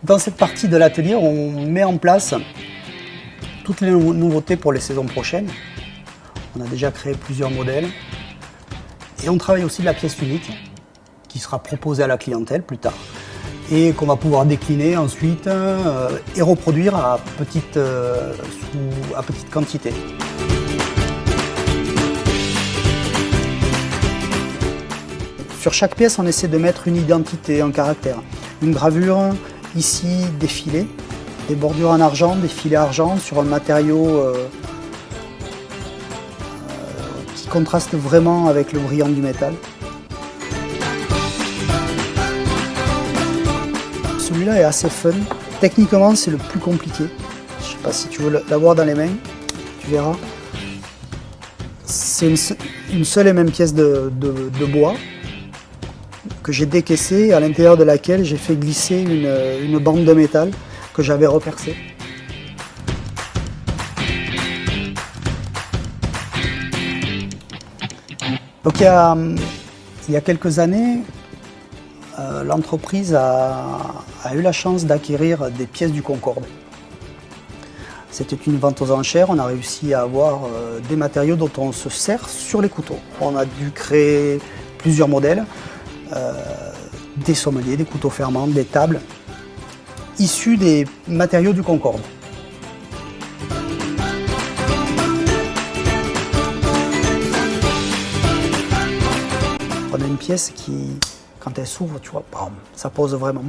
Dans cette partie de l'atelier, on met en place toutes les nouveautés pour les saisons prochaines. On a déjà créé plusieurs modèles. Et on travaille aussi la pièce unique qui sera proposée à la clientèle plus tard et qu'on va pouvoir décliner ensuite et reproduire à petite quantité. Sur chaque pièce, on essaie de mettre une identité, un caractère. Une gravure, ici des filets, des bordures en argent, des filets argent sur un matériau qui contraste vraiment avec le brillant du métal. Celui-là est assez fun. Techniquement, c'est le plus compliqué. Je ne sais pas si tu veux l'avoir dans les mains, tu verras. C'est une seule et même pièce de bois que j'ai décaissée, à l'intérieur de laquelle j'ai fait glisser une bande de métal que j'avais repercée. Donc il y a quelques années, l'entreprise a eu la chance d'acquérir des pièces du Concorde. C'était une vente aux enchères, on a réussi à avoir des matériaux dont on se sert sur les couteaux. On a dû créer plusieurs modèles, des sommeliers, des couteaux ferments, des tables, issus des matériaux du Concorde. On a une pièce qui, quand elle s'ouvre, tu vois, bam, ça pose vraiment.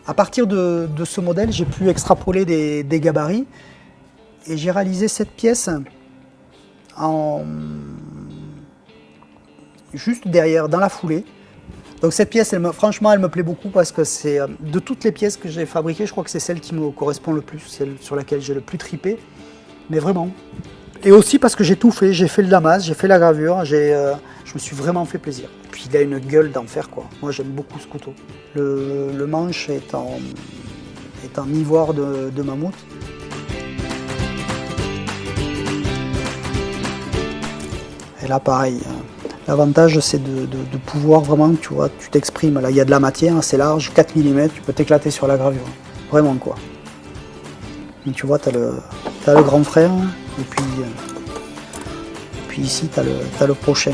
À partir de ce modèle, j'ai pu extrapoler des gabarits et j'ai réalisé cette pièce juste derrière, dans la foulée. Donc cette pièce, franchement, elle me plaît beaucoup parce que c'est de toutes les pièces que j'ai fabriquées, je crois que c'est celle qui me correspond le plus, celle sur laquelle j'ai le plus tripé, mais vraiment. Et aussi parce que j'ai tout fait, j'ai fait le damas, j'ai fait la gravure, je me suis vraiment fait plaisir. Et puis il a une gueule d'enfer, quoi. Moi j'aime beaucoup ce couteau. Le manche est en ivoire de mammouth. Et là pareil, l'avantage c'est de pouvoir vraiment, tu vois, tu t'exprimes. Là il y a de la matière, c'est large, 4 mm, tu peux t'éclater sur la gravure. Vraiment quoi. Et tu vois, t'as le grand frère, et puis ici t'as le prochain.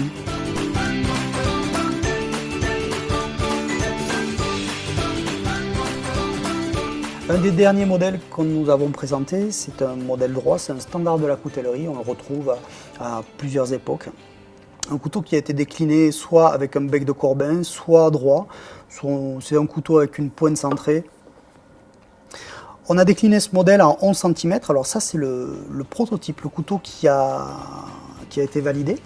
Un des derniers modèles que nous avons présenté, c'est un modèle droit, c'est un standard de la coutellerie, on le retrouve à plusieurs époques. Un couteau qui a été décliné soit avec un bec de corbin, soit droit. C'est un couteau avec une pointe centrée. On a décliné ce modèle en 11 cm, alors ça c'est le prototype, le couteau qui a été validé.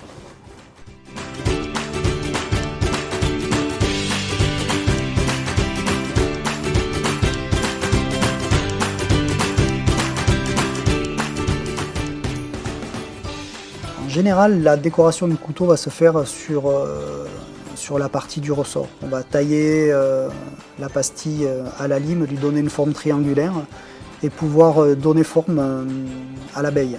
En général, la décoration du couteau va se faire sur la partie du ressort. On va tailler la pastille à la lime, lui donner une forme triangulaire et pouvoir donner forme à l'abeille.